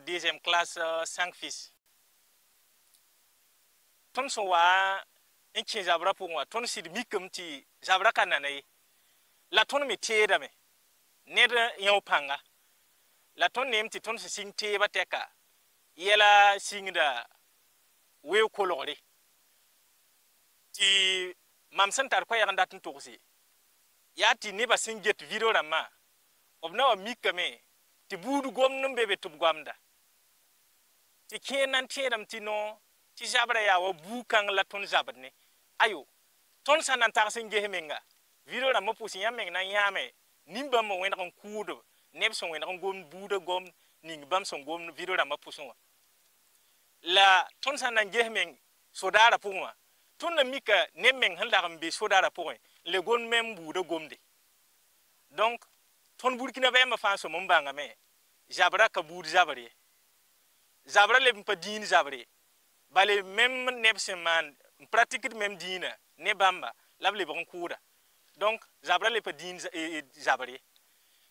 deuxième classe 5 fils. Ton son wa en qui zabra pour moi ton sid mi comme ti zabra kananayi la ton mi tieda me neda yo panga la ton nem ti ton sing te bateka yela singda we kolore ti mam santar ko yanda tun toxi ya ti ne ba singet video rama obna wa mi kame ti budu gomnum bebe tub gwamda ti kenan tedam ti no ti zabra ya wa bukang la ton zabne ayo ton sanan tar singe menga video rama pusi ya meng na yame nimba mo wen kon kudo neb son wen kon gom budu gom ning bam son gom video rama pusunwa la ton sanan gehmeng sodara pungwa ton na mika nemeng handa gambe sodara pungwa le gon mem budu gomde donc ton burkina be ma fa so mon banga me jabra ka bud jabare zabra le mpa din jabre bale même nebse man pratique même dina ne bamba lable bon kuda donc zabra le pa din jabre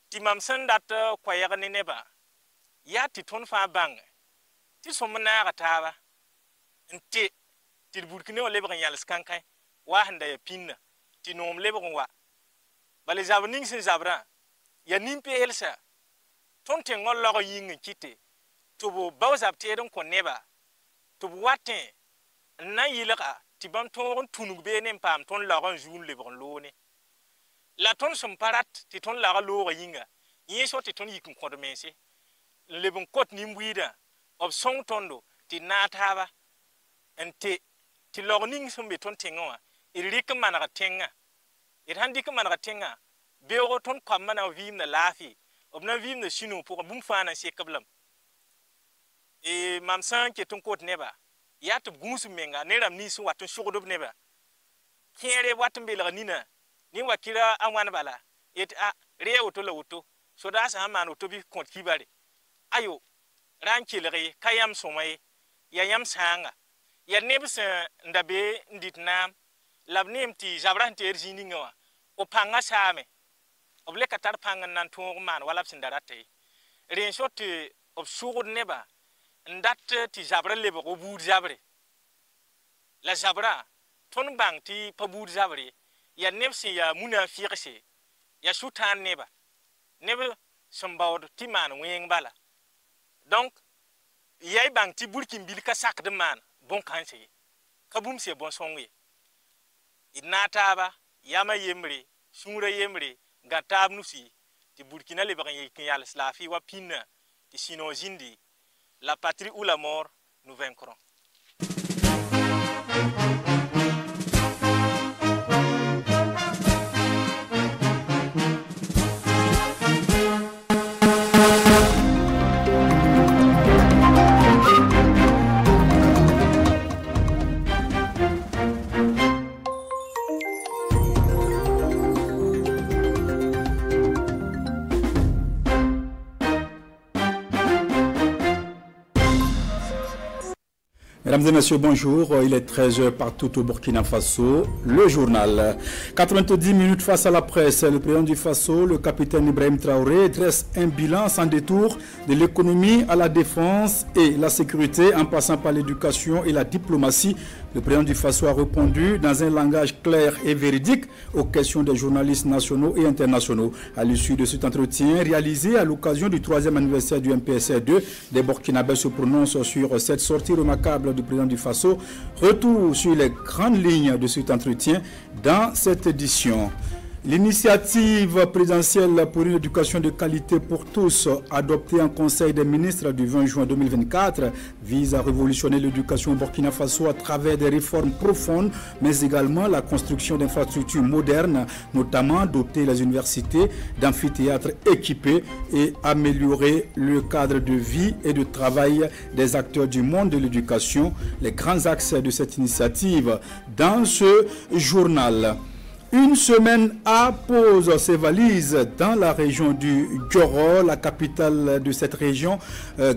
ti mam sandat ko yaga ne neba ya ti ton fa bang ti so mana ga tawa nte ti burkina le ban yal skankai wa handa ya pinna ti nom le bon wa bale zabning sin zabra ya nimpe elsa ton te ngol lo yin kite to bo bawzab te don ko neba to watin na yilaka ti bam ton tunug be nem pam ton la ran joun le bon lone la ton som parat ti ton la lo yinga yeso ti ton yikin ko de mense le bon kot ni mbwida ob song tondo ti nataba ente ti logning som be ton tenga irik manaka tenga it handi ka manaka tenga be o ton kwamana vim na lafi ob na vim na sinu pour bum fana se kablam e mam san ke ton kot neba ya to gunsu menga ne ram ni su watun shugodob neba kere watun be la nina ni wakira anwan bala et a re auto la auto so da sa man auto bi kont kibare ayo ran kilere kayam somay ya yam sanga ya nebsa ndabe nditnam labnim ti jabran ter jininga o panga same oble katar panga nan to man wala sindarate ren shoti of shugod neba ndat ti jabra lebe ko bud jabre la jabra ton bang ti pa bud jabre ya nebsi ya munafiqse ya shutan neba nebe sambawd ti man weng bala donc yay bang ti burkin bil ka sak de man bon kanse kabum se bon songwe inata yama yemre sura yemre gatab nusi ti burkina le bagan yekin yal slafi wa pinna ti sino jindi la patrie ou la mort nous vaincrons. Mesdames et messieurs, bonjour. Il est 13h partout au Burkina Faso. Le journal. 90 minutes face à la presse. Le président du Faso, le capitaine Ibrahim Traoré, dresse un bilan sans détour de l'économie à la défense et la sécurité en passant par l'éducation et la diplomatie. Le président du Faso a répondu dans un langage clair et véridique aux questions des journalistes nationaux et internationaux. À l'issue de cet entretien réalisé à l'occasion du 3e anniversaire du MPSR2, les Burkinabés se prononcent sur cette sortie remarquable du président du Faso. Retour sur les grandes lignes de cet entretien dans cette édition. L'initiative présidentielle pour une éducation de qualité pour tous, adoptée en Conseil des ministres du 20 juin 2024, vise à révolutionner l'éducation au Burkina Faso à travers des réformes profondes, mais également la construction d'infrastructures modernes, notamment doter les universités d'amphithéâtres équipés et améliorer le cadre de vie et de travail des acteurs du monde de l'éducation. Les grands axes de cette initiative dans ce journal. Une semaine A pose ses valises dans la région du Dioro, la capitale de cette région,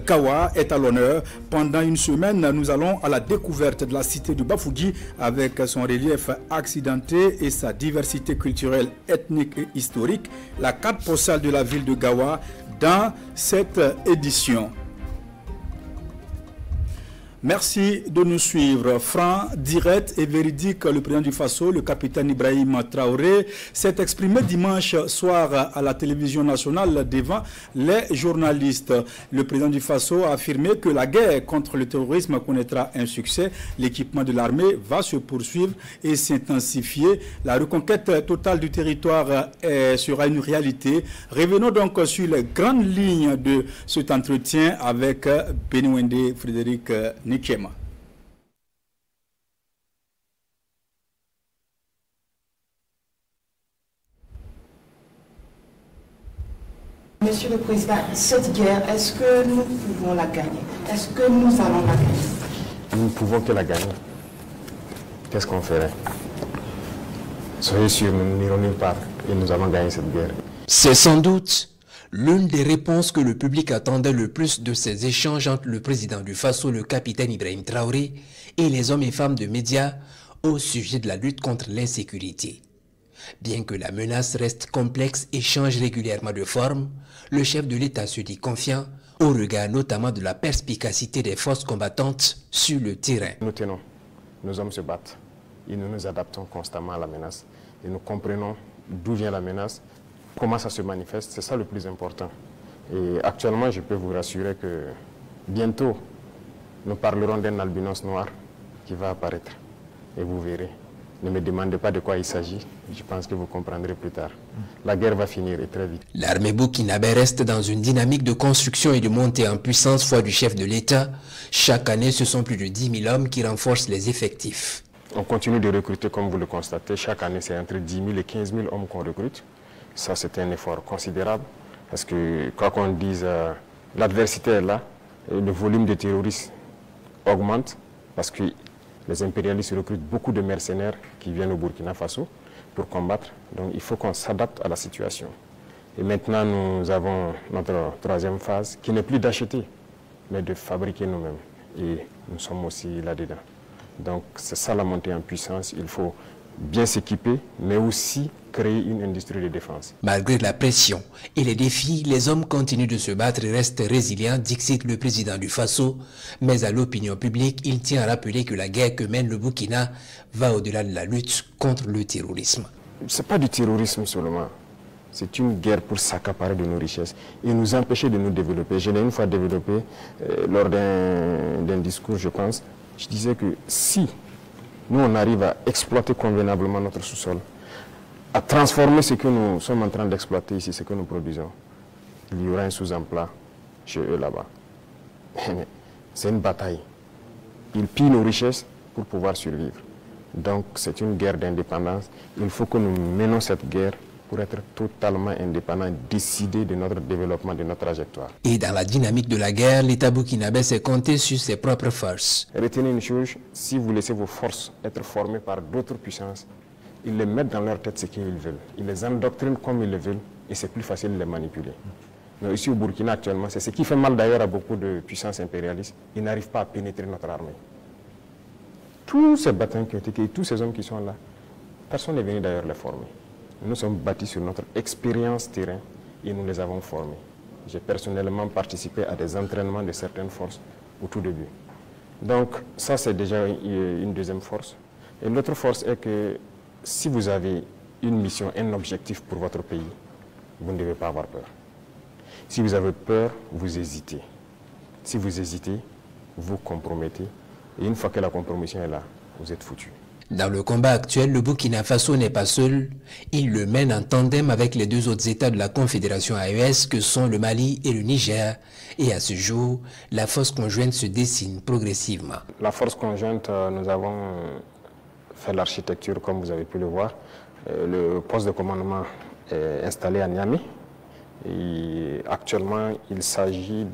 Gawa, est à l'honneur. Pendant une semaine, nous allons à la découverte de la cité du Bafougi avec son relief accidenté et sa diversité culturelle, ethnique et historique. La carte postale de la ville de Gawa dans cette édition. Merci de nous suivre. Franc, direct et véridique, le président du Faso, le capitaine Ibrahim Traoré, s'est exprimé dimanche soir à la télévision nationale devant les journalistes. Le président du Faso a affirmé que la guerre contre le terrorisme connaîtra un succès. L'équipement de l'armée va se poursuivre et s'intensifier. La reconquête totale du territoire sera une réalité. Revenons donc sur les grandes lignes de cet entretien avec Beniwende Frédéric Nikema. Monsieur le Président, cette guerre, est-ce que nous pouvons la gagner? Est-ce que nous allons la gagner? Nous ne pouvons que la gagner. Qu'est-ce qu'on ferait? Soyez sûrs, nous n'irons nulle part et nous allons gagner cette guerre. C'est sans doute l'une des réponses que le public attendait le plus de ces échanges entre le président du Faso, le capitaine Ibrahim Traoré, et les hommes et femmes de médias au sujet de la lutte contre l'insécurité. Bien que la menace reste complexe et change régulièrement de forme, le chef de l'État se dit confiant au regard notamment de la perspicacité des forces combattantes sur le terrain. Nous tenons, nos hommes se battent et nous nous adaptons constamment à la menace et nous comprenons d'où vient la menace, comment ça se manifeste, c'est ça le plus important. Et actuellement, je peux vous rassurer que bientôt, nous parlerons d'un albinos noir qui va apparaître. Et vous verrez. Ne me demandez pas de quoi il s'agit, je pense que vous comprendrez plus tard. La guerre va finir et très vite. L'armée burkinabé reste dans une dynamique de construction et de montée en puissance foi du chef de l'État. Chaque année, ce sont plus de 10 000 hommes qui renforcent les effectifs. On continue de recruter comme vous le constatez. Chaque année, c'est entre 10 000 et 15 000 hommes qu'on recrute. Ça, c'est un effort considérable parce que, quoi qu'on dise, l'adversité est là, et le volume de terroristes augmente parce que les impérialistes recrutent beaucoup de mercenaires qui viennent au Burkina Faso pour combattre. Donc, il faut qu'on s'adapte à la situation. Et maintenant, nous avons notre troisième phase qui n'est plus d'acheter, mais de fabriquer nous-mêmes. Et nous sommes aussi là-dedans. Donc, c'est ça la montée en puissance. Il faut bien s'équiper, mais aussi créer une industrie de défense. Malgré la pression et les défis, les hommes continuent de se battre et restent résilients, dicte le président du Faso. Mais à l'opinion publique, il tient à rappeler que la guerre que mène le Burkina va au-delà de la lutte contre le terrorisme. Ce n'est pas du terrorisme seulement. C'est une guerre pour s'accaparer de nos richesses et nous empêcher de nous développer. Je l'ai une fois développé lors d'un discours, je pense. Je disais que si nous, on arrive à exploiter convenablement notre sous-sol, à transformer ce que nous sommes en train d'exploiter ici, ce que nous produisons, il y aura un sous-emploi chez eux là-bas. C'est une bataille. Ils pillent nos richesses pour pouvoir survivre. Donc, c'est une guerre d'indépendance. Il faut que nous menons cette guerre pour être totalement indépendants, décider de notre développement, de notre trajectoire. Et dans la dynamique de la guerre, l'État burkinabé s'est compté sur ses propres forces. Retenez une chose, si vous laissez vos forces être formées par d'autres puissances, ils les mettent dans leur tête ce qu'ils veulent. Ils les endoctrinent comme ils le veulent et c'est plus facile de les manipuler. Mais ici au Burkina actuellement, c'est ce qui fait mal d'ailleurs à beaucoup de puissances impérialistes. Ils n'arrivent pas à pénétrer notre armée. Tous ces bataillons qui ont été, tous ces hommes qui sont là, personne n'est venu d'ailleurs les former. Nous sommes bâtis sur notre expérience terrain et nous les avons formés. J'ai personnellement participé à des entraînements de certaines forces au tout début. Donc ça c'est déjà une deuxième force. Et l'autre force est que si vous avez une mission, un objectif pour votre pays, vous ne devez pas avoir peur. Si vous avez peur, vous hésitez. Si vous hésitez, vous compromettez. Et une fois que la compromission est là, vous êtes foutu. Dans le combat actuel, le Burkina Faso n'est pas seul. Il le mène en tandem avec les deux autres États de la Confédération AES que sont le Mali et le Niger. Et à ce jour, la force conjointe se dessine progressivement. La force conjointe, nous avons fait l'architecture comme vous avez pu le voir. Le poste de commandement est installé à Niamey. Et actuellement, il s'agit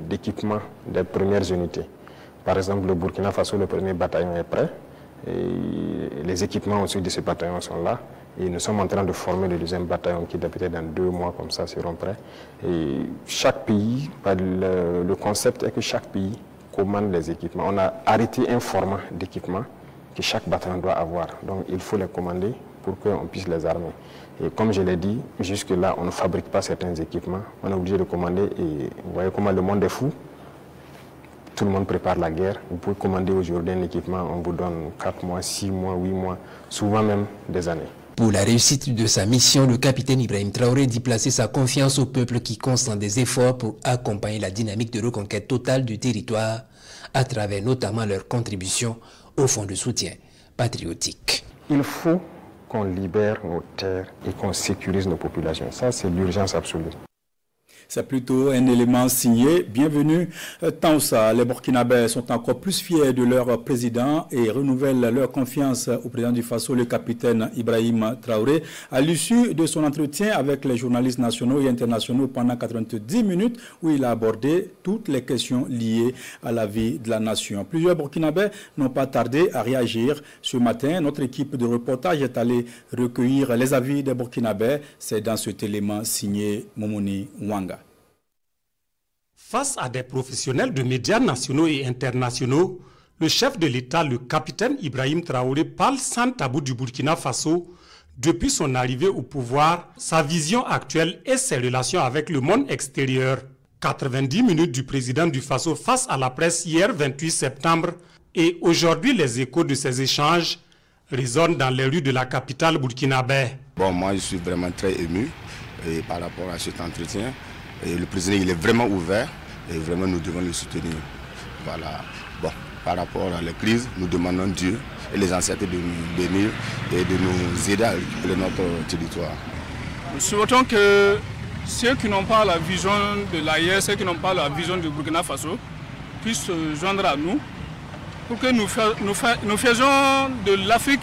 d'équipement des premières unités. Par exemple, le Burkina Faso, le premier bataillon est prêt. Et les équipements aussi de ce bataillon sont là. Et nous sommes en train de former le deuxième bataillon qui peut-être dans 2 mois comme ça seront prêts. Et chaque pays, le concept est que chaque pays commande les équipements. On a arrêté un format d'équipement que chaque bataillon doit avoir. Donc il faut les commander pour qu'on puisse les armer. Et comme je l'ai dit, jusque-là, on ne fabrique pas certains équipements. On est obligé de commander et vous voyez comment le monde est fou. tout le monde prépare la guerre. Vous pouvez commander aujourd'hui un équipement, on vous donne 4 mois, 6 mois, 8 mois, souvent même des années. Pour la réussite de sa mission, le capitaine Ibrahim Traoré dit placer sa confiance au peuple qui consent des efforts pour accompagner la dynamique de reconquête totale du territoire à travers notamment leur contribution au fonds de soutien patriotique. Il faut qu'on libère nos terres et qu'on sécurise nos populations. Ça, c'est l'urgence absolue. C'est plutôt un élément signé. Bienvenue, Taoussa. Les Burkinabés sont encore plus fiers de leur président et renouvellent leur confiance au président du Faso, le capitaine Ibrahim Traoré, à l'issue de son entretien avec les journalistes nationaux et internationaux pendant 90 minutes où il a abordé toutes les questions liées à la vie de la nation. Plusieurs Burkinabés n'ont pas tardé à réagir. Ce matin, notre équipe de reportage est allée recueillir les avis des Burkinabés. C'est dans cet élément signé Momoni Wanga. Face à des professionnels de médias nationaux et internationaux, le chef de l'État, le capitaine Ibrahim Traoré, parle sans tabou du Burkina Faso depuis son arrivée au pouvoir, sa vision actuelle et ses relations avec le monde extérieur. 90 minutes du président du Faso face à la presse hier 28 septembre et aujourd'hui les échos de ces échanges résonnent dans les rues de la capitale burkinabé. Bon, moi je suis vraiment très ému par rapport à cet entretien. Et le président il est vraiment ouvert et vraiment nous devons le soutenir. Voilà. Bon, par rapport à la crise, nous demandons Dieu et les ancêtres de nous bénir et de nous aider à récupérer notre territoire. Nous souhaitons que ceux qui n'ont pas la vision de l'AIS, ceux qui n'ont pas la vision du Burkina Faso, puissent se joindre à nous pour que nous faisions de l'Afrique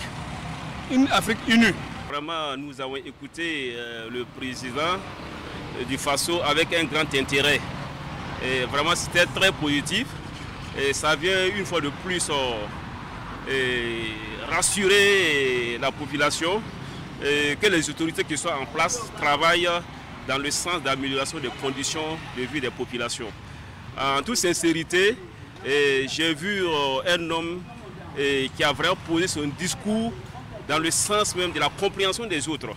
une Afrique unie. Vraiment, nous avons écouté le président du Faso avec un grand intérêt. Et vraiment, c'était très positif. Et ça vient une fois de plus rassurer la population et que les autorités qui sont en place travaillent dans le sens d'amélioration des conditions de vie des populations. En toute sincérité, j'ai vu un homme qui a vraiment posé son discours dans le sens même de la compréhension des autres.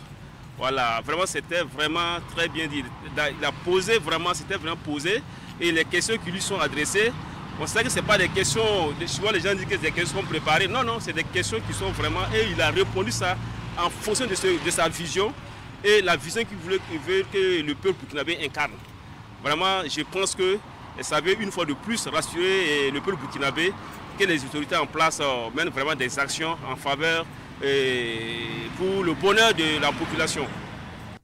Voilà, vraiment c'était vraiment très bien dit. Il a posé vraiment, c'était vraiment posé. Et les questions qui lui sont adressées, on sait que ce n'est pas des questions, souvent les gens disent que c'est des questions préparées. Non, non, c'est des questions qui sont vraiment, et il a répondu ça en fonction de sa vision et la vision qu'il veut que le peuple burkinabé incarne. Vraiment, je pense que ça veut une fois de plus rassurer le peuple burkinabé que les autorités en place mènent vraiment des actions en faveur pour le bonheur de la population.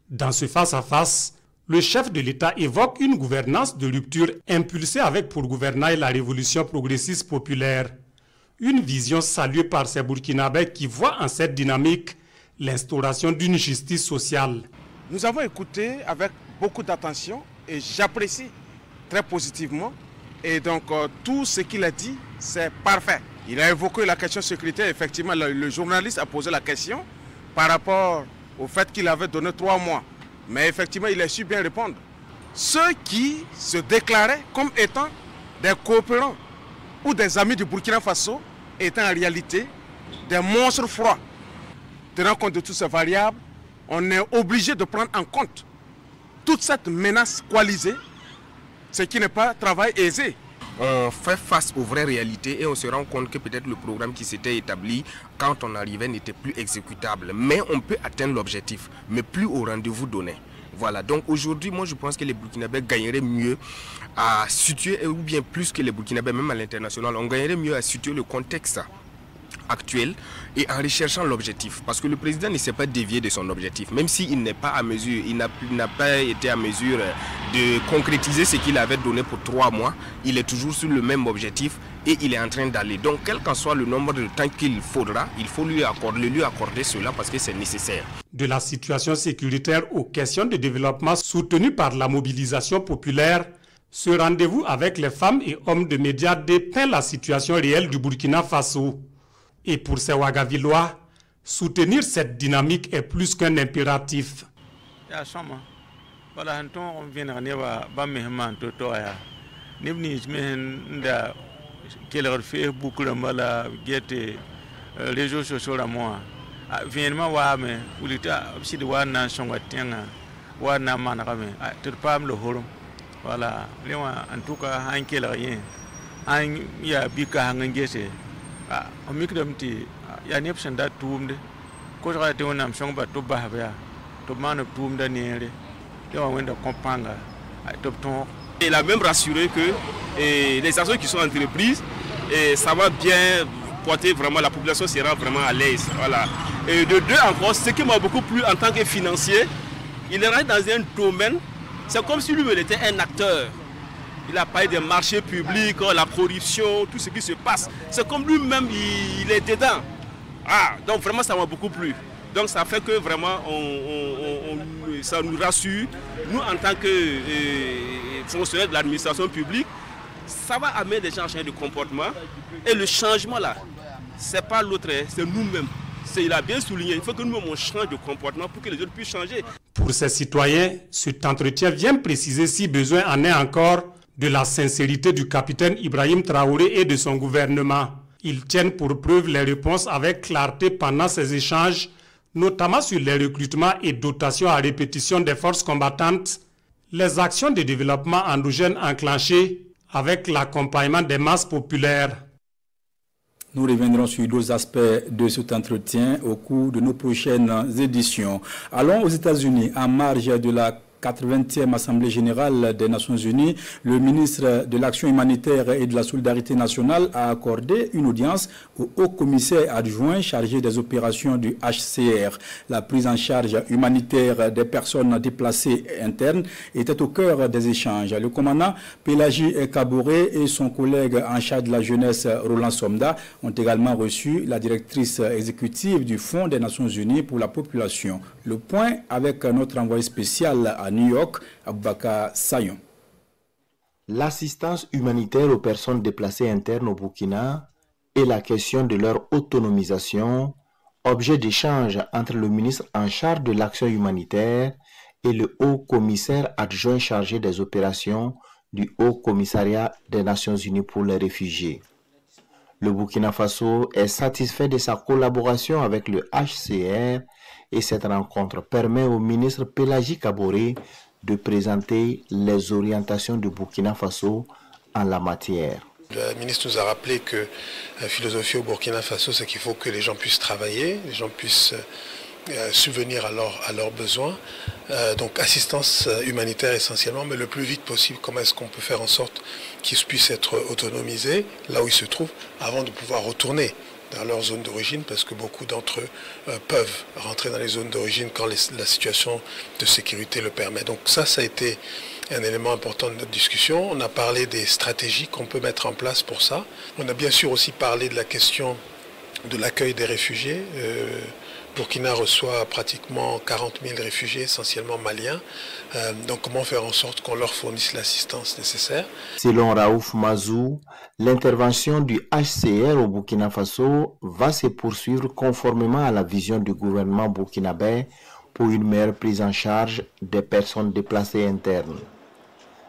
Dans ce face-à-face, le chef de l'État évoque une gouvernance de rupture impulsée avec pour gouvernail la révolution progressiste populaire. Une vision saluée par ces Burkinabés qui voient en cette dynamique l'instauration d'une justice sociale. Nous avons écouté avec beaucoup d'attention et j'apprécie très positivement. Et donc tout ce qu'il a dit, c'est parfait. Il a évoqué la question sécuritaire. Effectivement, le journaliste a posé la question par rapport au fait qu'il avait donné 3 mois. Mais effectivement, il a su bien répondre. Ceux qui se déclaraient comme étant des coopérants ou des amis du Burkina Faso étaient en réalité des monstres froids. Tenant compte de toutes ces variables, on est obligé de prendre en compte toute cette menace coalisée, ce qui n'est pas travail aisé. On fait face aux vraies réalités et on se rend compte que peut-être le programme qui s'était établi quand on arrivait n'était plus exécutable. Mais on peut atteindre l'objectif, mais plus au rendez-vous donné. Voilà, donc aujourd'hui, moi je pense que les Burkinabés gagneraient mieux à situer, ou bien plus que les Burkinabés, même à l'international, on gagnerait mieux à situer le contexte actuel et en recherchant l'objectif. Parce que le président ne s'est pas dévié de son objectif, même s'il n'est pas à mesure, il n'a pas été à mesure de concrétiser ce qu'il avait donné pour 3 mois. Il est toujours sur le même objectif et il est en train d'aller. Donc quel qu'en soit le nombre de temps qu'il faudra, il faut lui accorder cela parce que c'est nécessaire. De la situation sécuritaire aux questions de développement soutenues par la mobilisation populaire, ce rendez-vous avec les femmes et hommes de médias dépeint la situation réelle du Burkina Faso. Et pour ces Ouagavillois, soutenir cette dynamique est plus qu'un impératif. an ya bika hangan gese a mikdam ti ya nep sanda tumde ko ra te wonam song ba to ba ba to man tum da nere te wa wenda kompanga to ton. Il a même rassuré que les actions qui sont entreprises, ça va bien porter vraiment, la population sera vraiment à l'aise. Voilà. Et de deux encore, ce qui m'a beaucoup plu en tant que financier, il est rentré dans un domaine, c'est comme si lui-même était un acteur. Il a parlé des marchés publics, la corruption, tout ce qui se passe. C'est comme lui-même, il est dedans. Donc vraiment, ça m'a beaucoup plu. Donc ça fait que vraiment, ça nous rassure. Nous, en tant que fonctionnaires de l'administration publique, ça va amener les gens à changer de comportement. Et le changement là, ce n'est pas l'autre, c'est nous-mêmes. Il a bien souligné, il faut que nous-mêmes on change de comportement pour que les autres puissent changer. Pour ces citoyens, cet entretien vient préciser, si besoin en est encore, de la sincérité du capitaine Ibrahim Traoré et de son gouvernement. Ils tiennent pour preuve les réponses avec clarté pendant ces échanges, notamment sur les recrutements et dotations à répétition des forces combattantes, les actions de développement endogène enclenchées avec l'accompagnement des masses populaires. Nous reviendrons sur d'autres aspects de cet entretien au cours de nos prochaines éditions. Allons aux États-Unis, en marge de la 80e Assemblée générale des Nations Unies, le ministre de l'Action humanitaire et de la Solidarité nationale a accordé une audience au haut-commissaire adjoint chargé des opérations du HCR. La prise en charge humanitaire des personnes déplacées internes était au cœur des échanges. Le commandant Pélagie Kaboré et son collègue en charge de la jeunesse Roland Somda ont également reçu la directrice exécutive du Fonds des Nations Unies pour la population. Le point avec notre envoyé spécial à New York, Aboubakar Sayon. L'assistance humanitaire aux personnes déplacées internes au Burkina et la question de leur autonomisation, objet d'échange entre le ministre en charge de l'action humanitaire et le haut-commissaire adjoint chargé des opérations du Haut-Commissariat des Nations Unies pour les réfugiés. Le Burkina Faso est satisfait de sa collaboration avec le HCR et cette rencontre permet au ministre Pélagie Kaboré de présenter les orientations du Burkina Faso en la matière. Le ministre nous a rappelé que la philosophie au Burkina Faso, c'est qu'il faut que les gens puissent travailler, les gens puissent subvenir à leurs besoins. Donc assistance humanitaire essentiellement, mais le plus vite possible, comment est-ce qu'on peut faire en sorte qu'ils puissent être autonomisés là où ils se trouvent avant de pouvoir retourner dans leur zone d'origine, parce que beaucoup d'entre eux peuvent rentrer dans les zones d'origine quand la situation de sécurité le permet. Donc ça a été un élément important de notre discussion. On a parlé des stratégies qu'on peut mettre en place pour ça. On a bien sûr aussi parlé de la question de l'accueil des réfugiés. Burkina reçoit pratiquement 40 000 réfugiés, essentiellement maliens. Donc comment faire en sorte qu'on leur fournisse l'assistance nécessaire? Selon Raouf Mazou, l'intervention du HCR au Burkina Faso va se poursuivre conformément à la vision du gouvernement burkinabé pour une meilleure prise en charge des personnes déplacées internes.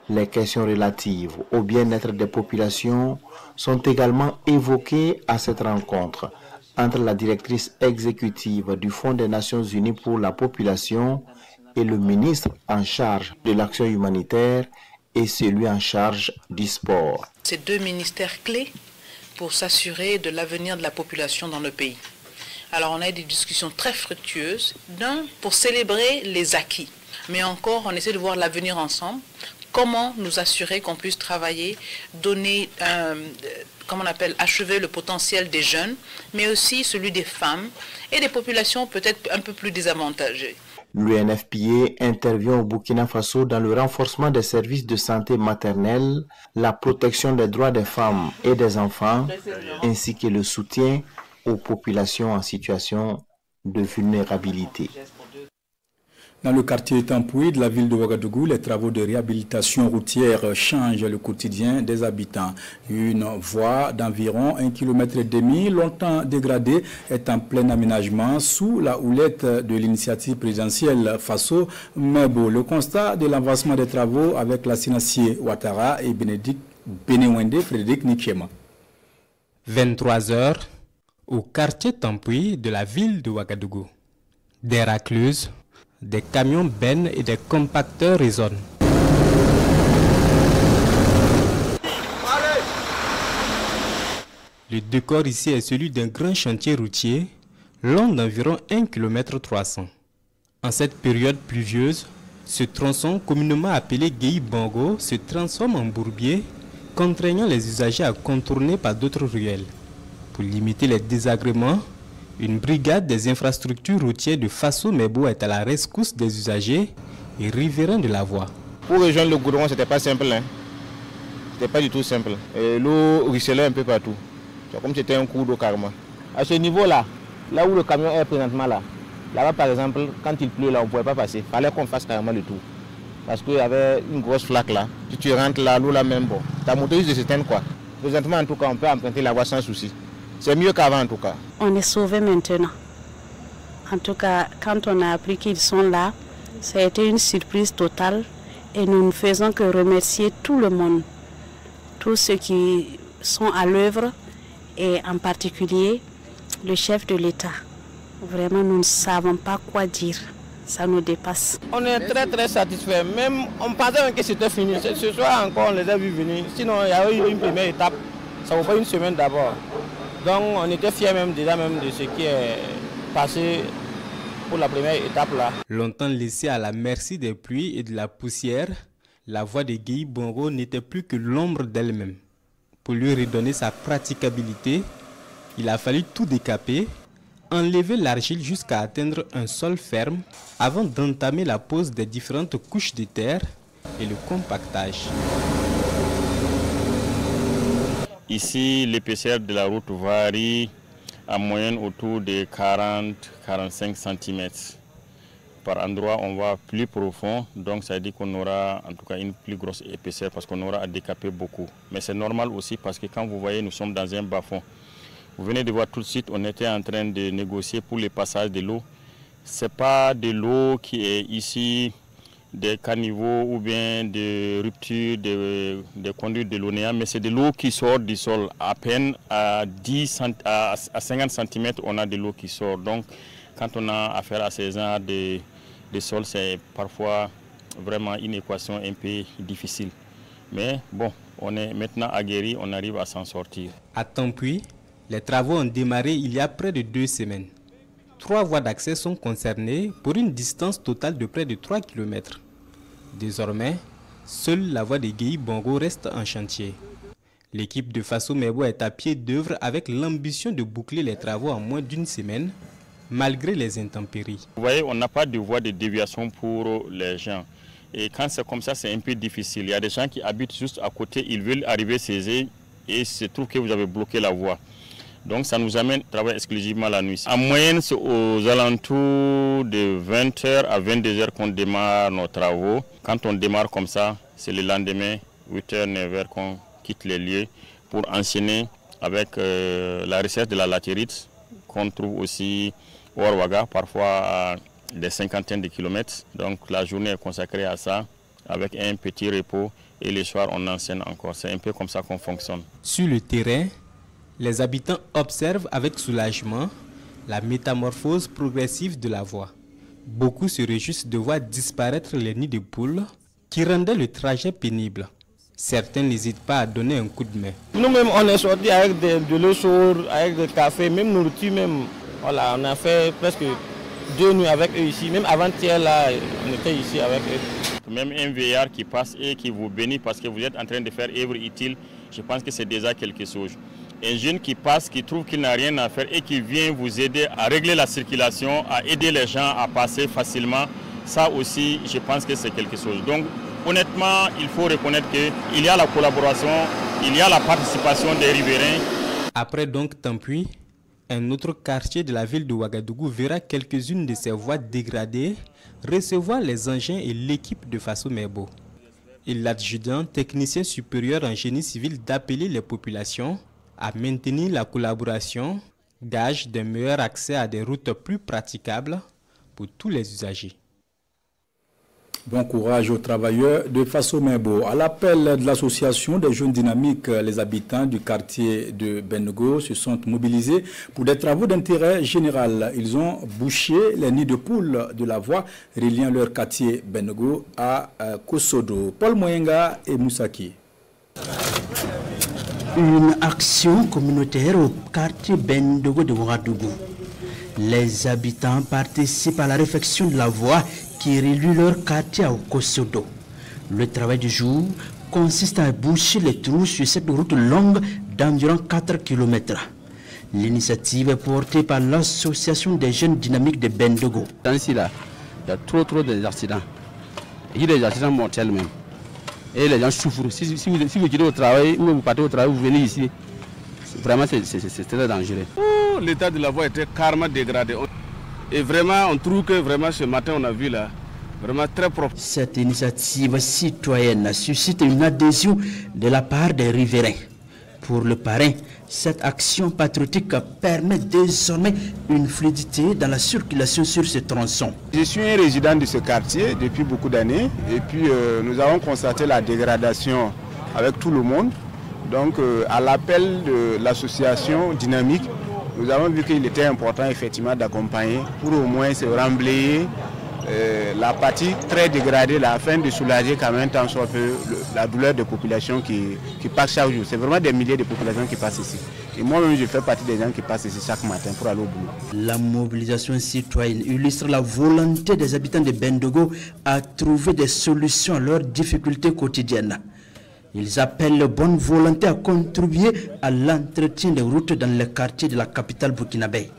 Les questions relatives au bien-être des populations sont également évoquées à cette rencontre entre la directrice exécutive du Fonds des Nations Unies pour la population et le ministre en charge de l'action humanitaire et celui en charge du sport. Ces deux ministères clés pour s'assurer de l'avenir de la population dans le pays. Alors on a eu des discussions très fructueuses, d'un pour célébrer les acquis, mais encore on essaie de voir l'avenir ensemble. Comment nous assurer qu'on puisse travailler, donner, comme on appelle, achever le potentiel des jeunes, mais aussi celui des femmes et des populations peut-être un peu plus désavantagées. L'UNFPA intervient au Burkina Faso dans le renforcement des services de santé maternelle, la protection des droits des femmes et des enfants, ainsi que le soutien aux populations en situation de vulnérabilité. Dans le quartier Tampouy de la ville de Ouagadougou, les travaux de réhabilitation routière changent le quotidien des habitants. Une voie d'environ 1,5 km, longtemps dégradée, est en plein aménagement sous la houlette de l'initiative présidentielle Faso Mebo. Le constat de l'avancement des travaux avec la Sinassié Ouattara et Benewende Frédéric Nikiema. 23h au quartier Tampouy de la ville de Ouagadougou. Des racluses, des camions bennes et des compacteurs résonnent. Le décor ici est celui d'un grand chantier routier long d'environ 1,3 km. En cette période pluvieuse, ce tronçon communément appelé Guéhi Bongo se transforme en bourbier, contraignant les usagers à contourner par d'autres ruelles. Pour limiter les désagréments, une brigade des infrastructures routières de Fasso Mebo est à la rescousse des usagers et riverains de la voie. Pour rejoindre le goudron, c'était pas simple. C'était pas du tout simple. L'eau ruisselait un peu partout. C'est comme si c'était un cours d'eau carrément. À ce niveau-là, là où le camion est présentement là-bas par exemple, quand il pleut là, on ne pouvait pas passer. Il fallait qu'on fasse carrément le tour. Parce qu'il y avait une grosse flaque là. Si tu rentres là, l'eau là même, bon, ta moto risque de s'éteindre quoi. Présentement, en tout cas, on peut emprunter la voie sans souci. C'est mieux qu'avant en tout cas. On est sauvés maintenant. En tout cas, quand on a appris qu'ils sont là, ça a été une surprise totale. Et nous ne faisons que remercier tout le monde, tous ceux qui sont à l'œuvre et en particulier le chef de l'État. Vraiment, nous ne savons pas quoi dire. Ça nous dépasse. On est très très satisfaits. Même on pensait même que c'était fini. Ce soir encore, on les a vus venir. Sinon, il y a eu une première étape. Ça ne vaut pas une semaine d'abord. Donc, on était fiers même déjà même de ce qui est passé pour la première étape là. Longtemps laissée à la merci des pluies et de la poussière, la voie de Guéhi Bongo n'était plus que l'ombre d'elle-même. Pour lui redonner sa praticabilité, il a fallu tout décaper, enlever l'argile jusqu'à atteindre un sol ferme avant d'entamer la pose des différentes couches de terre et le compactage. Ici, l'épaisseur de la route varie en moyenne autour de 40-45 cm. Par endroit, on va plus profond, donc ça veut dire qu'on aura en tout cas une plus grosse épaisseur parce qu'on aura à décaper beaucoup. Mais c'est normal aussi parce que quand vous voyez, nous sommes dans un bas-fond. Vous venez de voir tout de suite, on était en train de négocier pour le passage de l'eau. Ce n'est pas de l'eau qui est ici, des caniveaux ou bien de rupture des conduites de l'ONEA, mais c'est de l'eau qui sort du sol. À peine à 50 cm, on a de l'eau qui sort. Donc, quand on a affaire à ces genres de sol, c'est parfois vraiment une équation un peu difficile. Mais bon, on est maintenant aguerri, on arrive à s'en sortir. À Tampuy, les travaux ont démarré il y a près de 2 semaines. 3 voies d'accès sont concernées pour une distance totale de près de 3 km. Désormais, seule la voie de Guéhi Bongo reste en chantier. L'équipe de Fasso Mebo est à pied d'œuvre avec l'ambition de boucler les travaux en moins d'1 semaine, malgré les intempéries. Vous voyez, on n'a pas de voie de déviation pour les gens. Et quand c'est comme ça, c'est un peu difficile. Il y a des gens qui habitent juste à côté, ils veulent arriver saisir et il se trouve que vous avez bloqué la voie. Donc ça nous amène à travailler exclusivement la nuit. En moyenne, c'est aux alentours de 20h à 22h qu'on démarre nos travaux. Quand on démarre comme ça, c'est le lendemain, 8h, 9h qu'on quitte les lieux pour enchaîner avec la recherche de la latérite qu'on trouve aussi au Orwaga, parfois à des cinquantaines de kilomètres. Donc la journée est consacrée à ça avec un petit repos et le soir on enchaîne encore. C'est un peu comme ça qu'on fonctionne. Sur le terrain, les habitants observent avec soulagement la métamorphose progressive de la voie. Beaucoup se réjouissent de voir disparaître les nids de poules qui rendaient le trajet pénible. Certains n'hésitent pas à donner un coup de main. Nous-mêmes, on est sortis avec de l'eau chaude, avec du café, même nourriture même. Voilà, on a fait presque 2 nuits avec eux ici. Même avant-hier, là, on était ici avec eux. Même un vieillard qui passe et qui vous bénit parce que vous êtes en train de faire œuvre utile, je pense que c'est déjà quelque chose. Un jeune qui passe, qui trouve qu'il n'a rien à faire et qui vient vous aider à régler la circulation, à aider les gens à passer facilement, ça aussi, je pense que c'est quelque chose. Donc, honnêtement, il faut reconnaître qu'il y a la collaboration, il y a la participation des riverains. Après donc Tampuy, un autre quartier de la ville de Ouagadougou verra quelques-unes de ses voies dégradées recevoir les engins et l'équipe de Fasso Mebo. Il l'adjudant technicien supérieur en génie civil d'appeler les populations à maintenir la collaboration, gage d'un meilleur accès à des routes plus praticables pour tous les usagers. Bon courage aux travailleurs de Fasso Mebo. À l'appel de l'association des jeunes dynamiques, les habitants du quartier de Bengo se sont mobilisés pour des travaux d'intérêt général. Ils ont bouché les nids de poules de la voie reliant leur quartier Bengo à Kosodo. Paul Moyenga et Moussaki. Une action communautaire au quartier Bendogo de Ouagadougou. Les habitants participent à la réfection de la voie qui relie leur quartier à Okosodo. Le travail du jour consiste à boucher les trous sur cette route longue d'environ 4 km. L'initiative est portée par l'association des jeunes dynamiques de Bendogo. Ici, là, il y a trop d'accidents. Il y a des accidents mortels même. Et les gens souffrent. Si vous quittez au travail ou vous partez au travail, vous venez ici. Vraiment, c'est très dangereux. Oh, l'état de la voie était carrément dégradé. Et vraiment, on trouve que vraiment ce matin, on a vu là, vraiment très propre. Cette initiative citoyenne suscite une adhésion de la part des riverains. Pour le parrain, cette action patriotique permet désormais une fluidité dans la circulation sur ce tronçon. Je suis un résident de ce quartier depuis beaucoup d'années et puis nous avons constaté la dégradation avec tout le monde. Donc à l'appel de l'association Dynamique, nous avons vu qu'il était important effectivement d'accompagner pour au moins se remblayer la partie très dégradée là, afin de soulager quand même tant soit peu la douleur des populations qui passent chaque jour. C'est vraiment des milliers de populations qui passent ici. Et moi-même, je fais partie des gens qui passent ici chaque matin pour aller au boulot. La mobilisation citoyenne illustre la volonté des habitants de Bendogo à trouver des solutions à leurs difficultés quotidiennes. Ils appellent la bonne volonté à contribuer à l'entretien des routes dans les quartiers de la capitale burkinabé.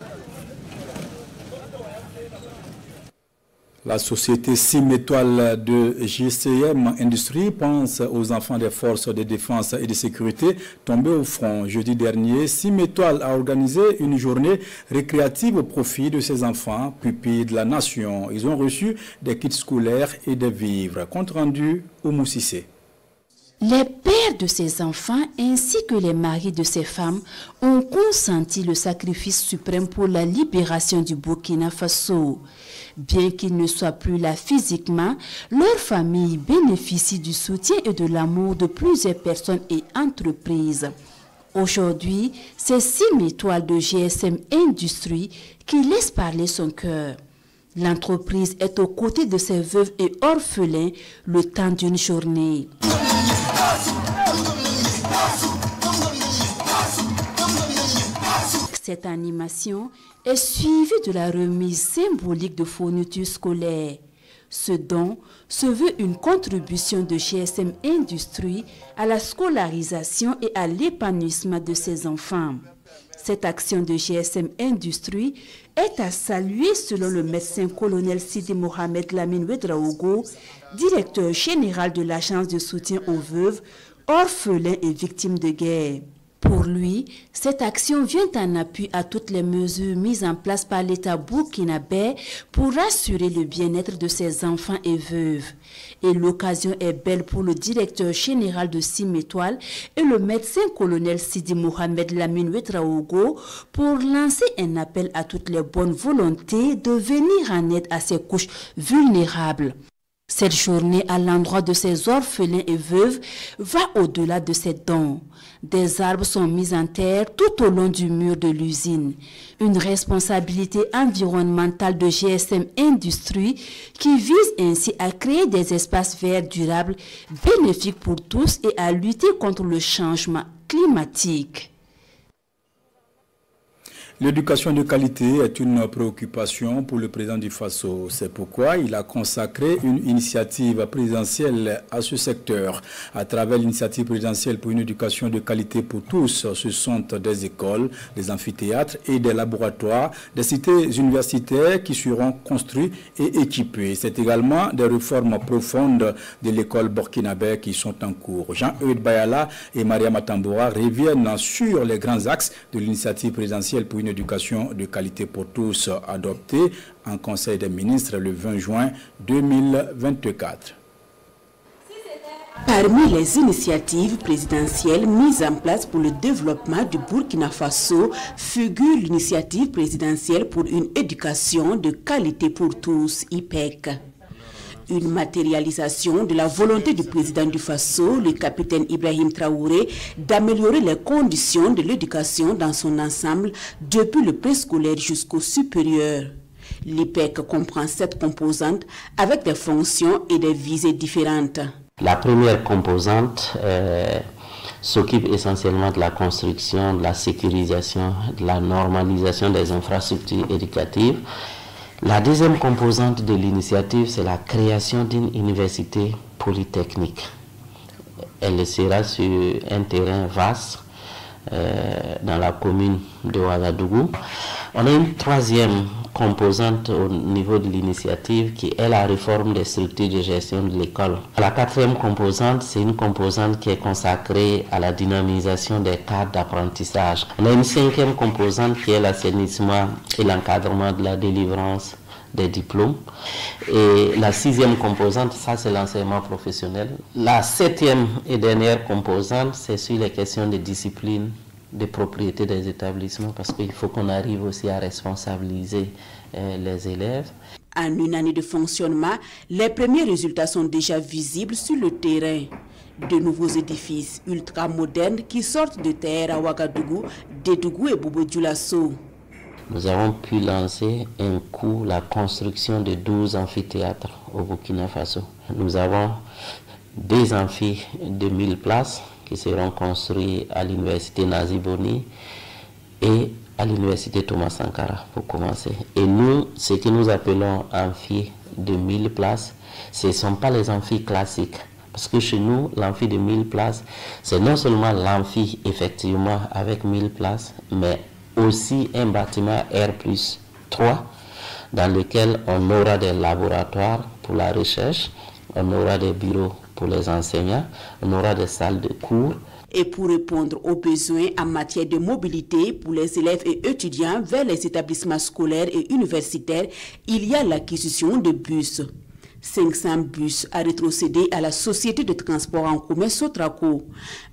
La société 6 étoiles de GCM Industrie pense aux enfants des forces de défense et de sécurité tombés au front. Jeudi dernier, 6 étoiles a organisé une journée récréative au profit de ces enfants, pupilles de la nation. Ils ont reçu des kits scolaires et des vivres. Compte rendu au Moussissé. Les pères de ces enfants ainsi que les maris de ces femmes ont consenti le sacrifice suprême pour la libération du Burkina Faso. Bien qu'ils ne soient plus là physiquement, leur famille bénéficie du soutien et de l'amour de plusieurs personnes et entreprises. Aujourd'hui, c'est 6 étoiles de GSM Industrie qui laissent parler son cœur. L'entreprise est aux côtés de ses veuves et orphelins le temps d'une journée. Cette animation est suivie de la remise symbolique de fournitures scolaires. Ce don se veut une contribution de GSM Industrie à la scolarisation et à l'épanouissement de ses enfants. Cette action de GSM Industrie est à saluer selon le médecin-colonel Sidi Mohamed Lamine Ouedraogo, directeur général de l'Agence de soutien aux veuves, orphelins et victimes de guerre. Pour lui, cette action vient en appui à toutes les mesures mises en place par l'État burkinabé pour assurer le bien-être de ses enfants et veuves. Et l'occasion est belle pour le directeur général de 6 étoiles et le médecin-colonel Sidi Mohamed Lamine Ouedraogo pour lancer un appel à toutes les bonnes volontés de venir en aide à ces couches vulnérables. Cette journée à l'endroit de ces orphelins et veuves va au-delà de ces dons. Des arbres sont mis en terre tout au long du mur de l'usine. Une responsabilité environnementale de GSM Industrie qui vise ainsi à créer des espaces verts durables, bénéfiques pour tous et à lutter contre le changement climatique. L'éducation de qualité est une préoccupation pour le président du Faso. C'est pourquoi il a consacré une initiative présidentielle à ce secteur. À travers l'initiative présidentielle pour une éducation de qualité pour tous, ce sont des écoles, des amphithéâtres et des laboratoires, des cités universitaires qui seront construits et équipés. C'est également des réformes profondes de l'école burkinabé qui sont en cours. Jean-Eudes Bayala et Maria Matamboura reviennent sur les grands axes de l'initiative présidentielle pour une éducation de qualité pour tous adoptée en Conseil des ministres le 20 juin 2024. Parmi les initiatives présidentielles mises en place pour le développement du Burkina Faso figure l'initiative présidentielle pour une éducation de qualité pour tous, IPEC. Une matérialisation de la volonté du président du Faso, le capitaine Ibrahim Traoré, d'améliorer les conditions de l'éducation dans son ensemble depuis le préscolaire jusqu'au supérieur. L'IPEC comprend 7 composantes avec des fonctions et des visées différentes. La première composante s'occupe essentiellement de la construction, de la sécurisation, de la normalisation des infrastructures éducatives. La deuxième composante de l'initiative, c'est la création d'une université polytechnique. Elle sera sur un terrain vaste dans la commune de Ouagadougou. On a une troisième composante au niveau de l'initiative qui est la réforme des structures de gestion de l'école. La quatrième composante, c'est une composante qui est consacrée à la dynamisation des cadres d'apprentissage. On a une cinquième composante qui est l'assainissement et l'encadrement de la délivrance des diplômes. Et la sixième composante, ça c'est l'enseignement professionnel. La septième et dernière composante, c'est sur les questions de discipline, de propriété des établissements, parce qu'il faut qu'on arrive aussi à responsabiliser les élèves. En une année de fonctionnement, les premiers résultats sont déjà visibles sur le terrain. De nouveaux édifices ultra-modernes qui sortent de terre à Ouagadougou, Dédougou et Bobo-Dioulasso. Nous avons pu lancer un coup la construction de 12 amphithéâtres au Burkina Faso. Nous avons des amphis de 1000 places qui seront construits à l'université Nazi Boni et à l'université Thomas Sankara pour commencer. Et nous, ce que nous appelons amphis de 1000 places, ce ne sont pas les amphis classiques. Parce que chez nous, l'amphi de 1000 places, c'est non seulement l'amphi effectivement avec 1000 places, mais aussi un bâtiment R+3 dans lequel on aura des laboratoires pour la recherche, on aura des bureaux pour les enseignants, on aura des salles de cours. Et pour répondre aux besoins en matière de mobilité pour les élèves et étudiants vers les établissements scolaires et universitaires, il y a l'acquisition de bus. 500 bus à rétrocéder à la société de transport en commun Sotraco.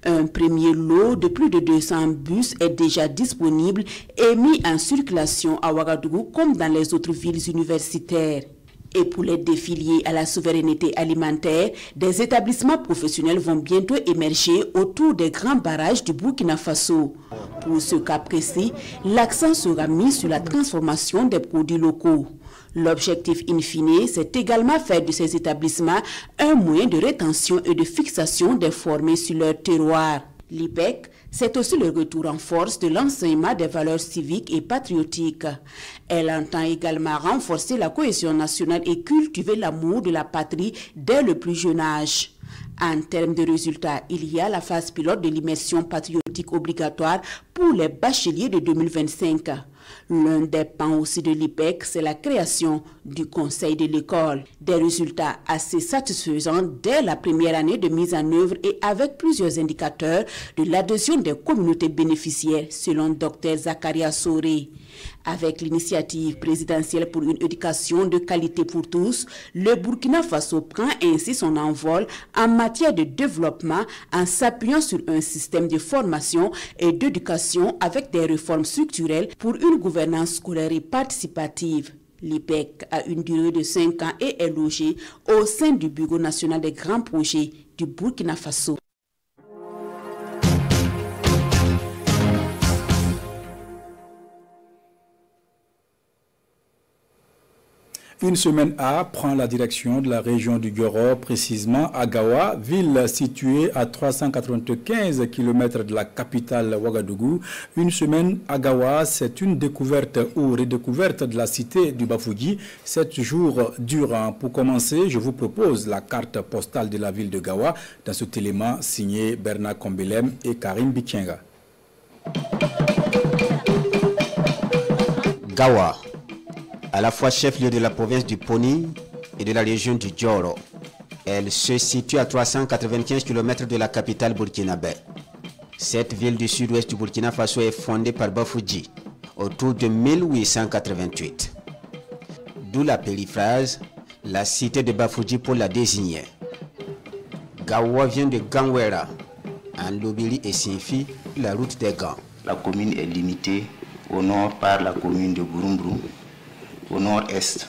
Un premier lot de plus de 200 bus est déjà disponible et mis en circulation à Ouagadougou comme dans les autres villes universitaires. Et pour les défiliés à la souveraineté alimentaire, des établissements professionnels vont bientôt émerger autour des grands barrages du Burkina Faso. Pour ce cas précis, l'accent sera mis sur la transformation des produits locaux. L'objectif in fine, c'est également faire de ces établissements un moyen de rétention et de fixation des formés sur leur terroir. L'IPEC, c'est aussi le retour en force de l'enseignement des valeurs civiques et patriotiques. Elle entend également renforcer la cohésion nationale et cultiver l'amour de la patrie dès le plus jeune âge. En termes de résultats, il y a la phase pilote de l'immersion patriotique obligatoire pour les bacheliers de 2025. L'un des pans aussi de l'IPEC, c'est la création du conseil de l'école. Des résultats assez satisfaisants dès la première année de mise en œuvre et avec plusieurs indicateurs de l'adhésion des communautés bénéficiaires, selon Dr Zakaria Soré. Avec l'initiative présidentielle pour une éducation de qualité pour tous, le Burkina Faso prend ainsi son envol en matière de développement en s'appuyant sur un système de formation et d'éducation avec des réformes structurelles pour une gouvernance scolaire et participative. L'IPEC a une durée de 5 ans et est logé au sein du Bureau national des grands projets du Burkina Faso. Une semaine A prend la direction de la région du Goro, précisément à Gawa, ville située à 395 km de la capitale Ouagadougou. Une semaine à Gawa, c'est une découverte ou redécouverte de la cité du Bafougi. 7 jours durant. Pour commencer, je vous propose la carte postale de la ville de Gawa dans cet élément signé Bernard Kombelem et Karim Bikenga. Gawa, à la fois chef-lieu de la province du Poni et de la région du Djoro. Elle se situe à 395 km de la capitale burkinabé. Cette ville du sud-ouest du Burkina Faso est fondée par Bafouji autour de 1888. D'où la périphrase, la cité de Bafouji pour la désigner. Gawa vient de Gangwera, en Lobili et signifie la route des gants. La commune est limitée au nord par la commune de Gouroumbou, au nord-est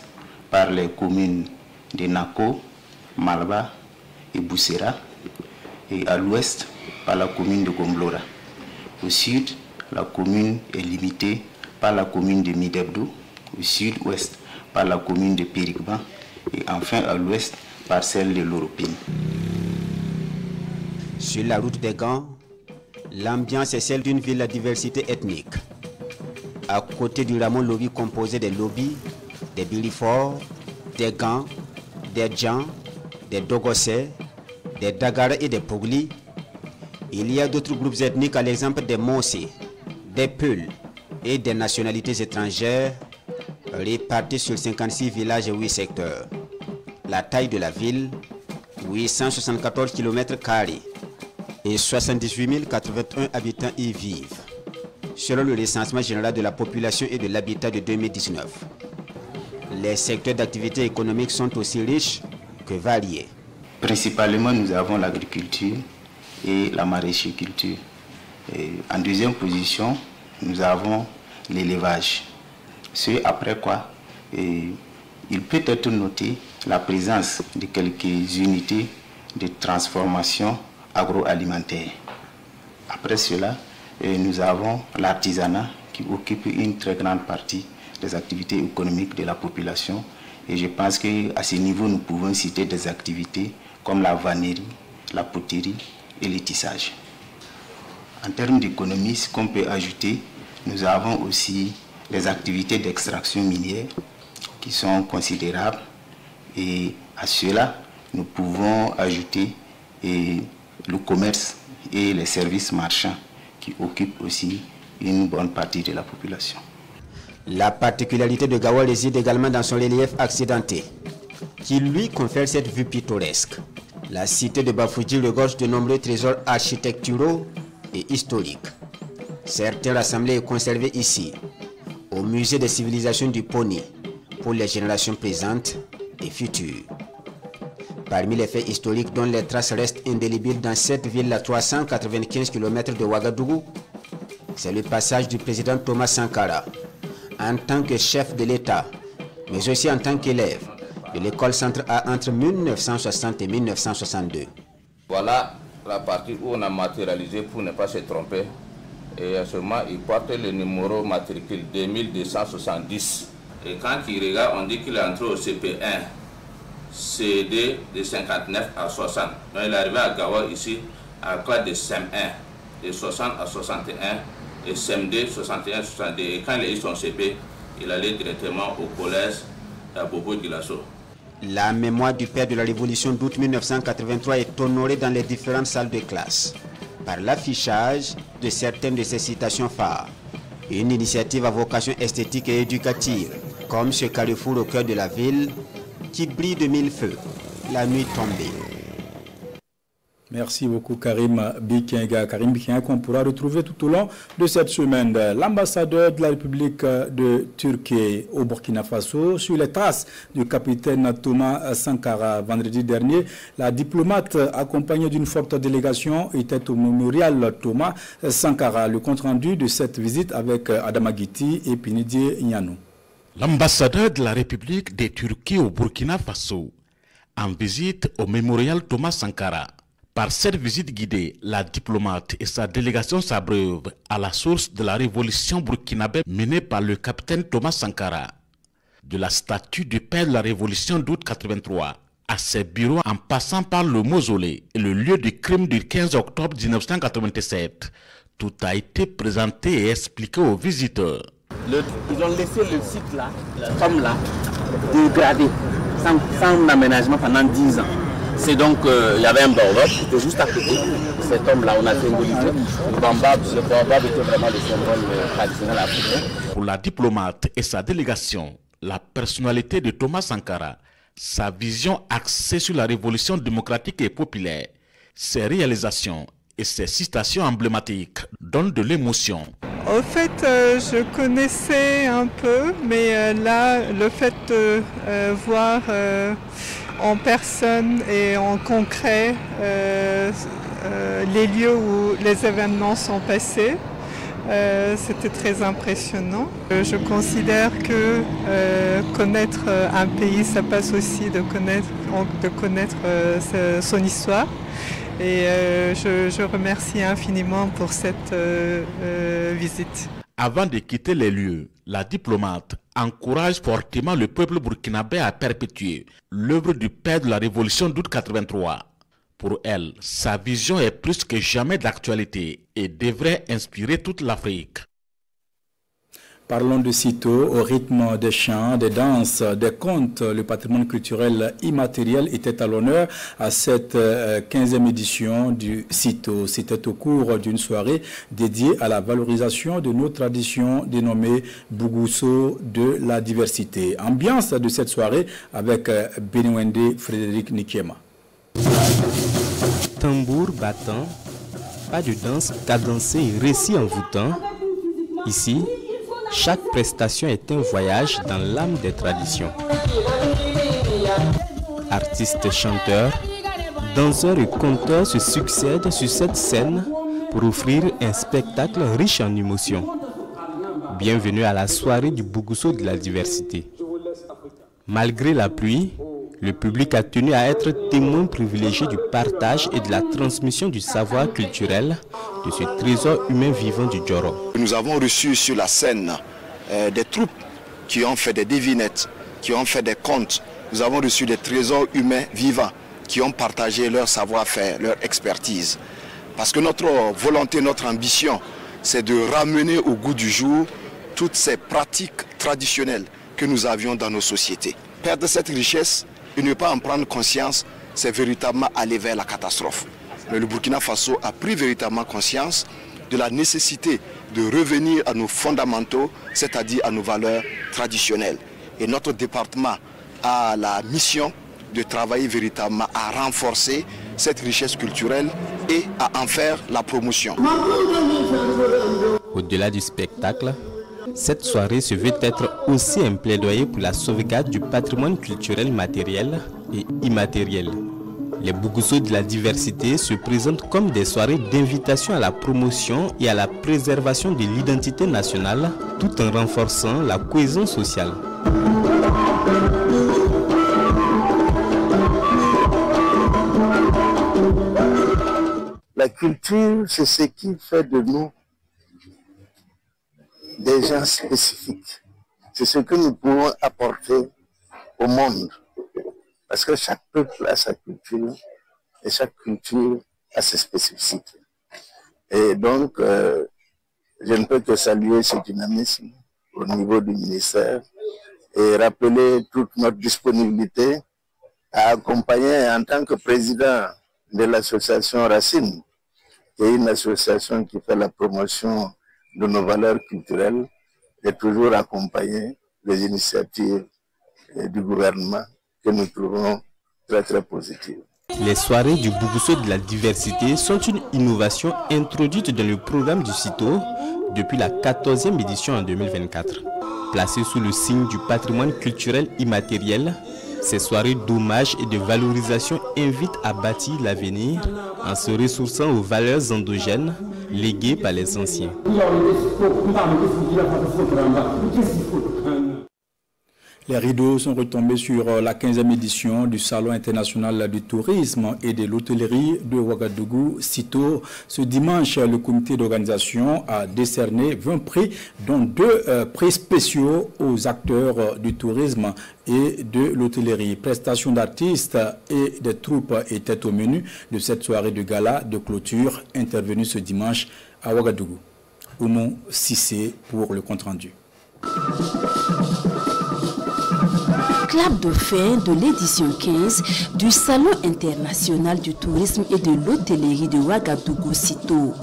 par les communes de Nako, Malba et Boussera, et à l'ouest par la commune de Gomblora. Au sud, la commune est limitée par la commune de Midebdou, au sud-ouest par la commune de Périgban et enfin à l'ouest par celle de Loropine. Sur la route des Gants, L'ambiance est celle d'une ville à diversité ethnique. À côté du Ramon Lobby composé des Lobby, des Biliforts, des Gans, des Djan, des Dogossais, des Dagara et des Pogli, il y a d'autres groupes ethniques à l'exemple des Mossé, des Peuls et des nationalités étrangères répartis sur 56 villages et 8 secteurs. La taille de la ville, 874 km² et 78 081 habitants y vivent, selon le recensement général de la population et de l'habitat de 2019. Les secteurs d'activité économique sont aussi riches que variés. Principalement, nous avons l'agriculture et la maraîchericulture. En deuxième position, nous avons l'élevage. Ce après quoi, il peut être noté la présence de quelques unités de transformation agroalimentaire. Après cela, nous avons l'artisanat qui occupe une très grande partie des activités économiques de la population. Et je pense qu'à ce niveau, nous pouvons citer des activités comme la vannerie, la poterie et le tissage. En termes d'économie, ce qu'on peut ajouter, nous avons aussi les activités d'extraction minière qui sont considérables. Et à cela, nous pouvons ajouter le commerce et les services marchands qui occupent aussi une bonne partie de la population. La particularité de Gawa réside également dans son relief accidenté, qui lui confère cette vue pittoresque. La cité de Bafouji regorge de nombreux trésors architecturaux et historiques. Certains rassemblés et conservés ici, au musée des civilisations du Pony, pour les générations présentes et futures. Parmi les faits historiques dont les traces restent indélébiles dans cette ville à 395 km de Ouagadougou, c'est le passage du président Thomas Sankara, en tant que chef de l'État, mais aussi en tant qu'élève de l'école Centre A entre 1960 et 1962. Voilà la partie où on a matérialisé pour ne pas se tromper. Et à ce moment, il porte le numéro matricule 2270. Et quand il regarde, on dit qu'il est entré au CP1, CD de 59 à 60. Donc il est arrivé à Gawa ici, à la classe de CM1, de 60 à 61, et CM2, 61 à 62. Et quand il a eu son CP, il allait directement au collège à Bobo Dioulasso. La mémoire du père de la Révolution d'août 1983 est honorée dans les différentes salles de classe par l'affichage de certaines de ses citations phares. Une initiative à vocation esthétique et éducative, comme ce carrefour au cœur de la ville qui brille de mille feux, la nuit tombée. Merci beaucoup Karim Bikenga. Karim Bikenga qu'on pourra retrouver tout au long de cette semaine. L'ambassadeur de la République de Turquie au Burkina Faso, sur les traces du capitaine Thomas Sankara. Vendredi dernier, la diplomate accompagnée d'une forte délégation était au mémorial Thomas Sankara. Le compte-rendu de cette visite avec Adama Guiti et Pinidie Nyano. L'ambassadeur de la République de Turquie au Burkina Faso en visite au mémorial Thomas Sankara. Par cette visite guidée, la diplomate et sa délégation s'abreuvent à la source de la révolution burkinabé menée par le capitaine Thomas Sankara. De la statue du père de la révolution d'août 83 à ses bureaux en passant par le mausolée et le lieu du crime du 15 octobre 1997, tout a été présenté et expliqué aux visiteurs. Ils ont laissé le site là, comme là, dégradé, sans aménagement pendant 10 ans. C'est donc, il y avait un baobab qui était juste à côté. Cet homme-là, on a symbolisé. Le baobab était vraiment le symbole traditionnel africain. Pour la diplomate et sa délégation, la personnalité de Thomas Sankara, sa vision axée sur la révolution démocratique et populaire, ses réalisations et ses citations emblématiques donnent de l'émotion. Au fait, je connaissais un peu, mais là, le fait de voir en personne et en concret les lieux où les événements sont passés, c'était très impressionnant. Je considère que connaître un pays, ça passe aussi de connaître son histoire. Et je remercie infiniment pour cette visite. Avant de quitter les lieux, la diplomate encourage fortement le peuple burkinabé à perpétuer l'œuvre du père de la révolution d'août 83 Pour elle, sa vision est plus que jamais d'actualité et devrait inspirer toute l'Afrique. Parlons de Cito, au rythme des chants, des danses, des contes. Le patrimoine culturel immatériel était à l'honneur à cette 15e édition du Cito. C'était au cours d'une soirée dédiée à la valorisation de nos traditions dénommée Bougousso de la diversité. Ambiance de cette soirée avec Beniwende Frédéric Nikiema. Tambour battant, pas de danse cadencée et récit envoûtant. Ici, chaque prestation est un voyage dans l'âme des traditions. Artistes, chanteurs, danseurs et conteurs se succèdent sur cette scène pour offrir un spectacle riche en émotions. Bienvenue à la soirée du Bougousso de la diversité. Malgré la pluie, le public a tenu à être témoin privilégié du partage et de la transmission du savoir culturel de ce trésor humain vivant du Djoro. Nous avons reçu sur la scène des troupes qui ont fait des devinettes, qui ont fait des contes. Nous avons reçu des trésors humains vivants qui ont partagé leur savoir-faire, leur expertise. Parce que notre volonté, notre ambition, c'est de ramener au goût du jour toutes ces pratiques traditionnelles que nous avions dans nos sociétés. Perdre cette richesse et ne pas en prendre conscience, c'est véritablement aller vers la catastrophe. Mais le Burkina Faso a pris véritablement conscience de la nécessité de revenir à nos fondamentaux, c'est-à-dire à nos valeurs traditionnelles. Et notre département a la mission de travailler véritablement à renforcer cette richesse culturelle et à en faire la promotion. Au-delà du spectacle, cette soirée se veut être aussi un plaidoyer pour la sauvegarde du patrimoine culturel matériel et immatériel. Les Bougousso de la diversité se présentent comme des soirées d'invitation à la promotion et à la préservation de l'identité nationale, tout en renforçant la cohésion sociale. La culture, c'est ce qui fait de nous des gens spécifiques. C'est ce que nous pouvons apporter au monde. Parce que chaque peuple a sa culture et chaque culture a ses spécificités. Et donc, je ne peux que saluer ce dynamisme au niveau du ministère et rappeler toute notre disponibilité à accompagner en tant que président de l'association Racine, qui est une association qui fait la promotion de nos valeurs culturelles, et toujours accompagner les initiatives du gouvernement que nous trouvons très très positives. Les soirées du Bougousso de la diversité sont une innovation introduite dans le programme du CITO depuis la 14e édition en 2024. Placées sous le signe du patrimoine culturel immatériel, ces soirées d'hommage et de valorisation invitent à bâtir l'avenir en se ressourçant aux valeurs endogènes léguées par les anciens. Les rideaux sont retombés sur la 15e édition du Salon international du tourisme et de l'hôtellerie de Ouagadougou, Cito. Ce dimanche, le comité d'organisation a décerné 20 prix, dont 2 prix spéciaux aux acteurs du tourisme et de l'hôtellerie. Prestations d'artistes et des troupes étaient au menu de cette soirée de gala de clôture intervenue ce dimanche à Ouagadougou. Oumou Sissé pour le compte-rendu. Clap de fin de l'édition 15 du Salon international du tourisme et de l'hôtellerie de Ouagadougou Cito.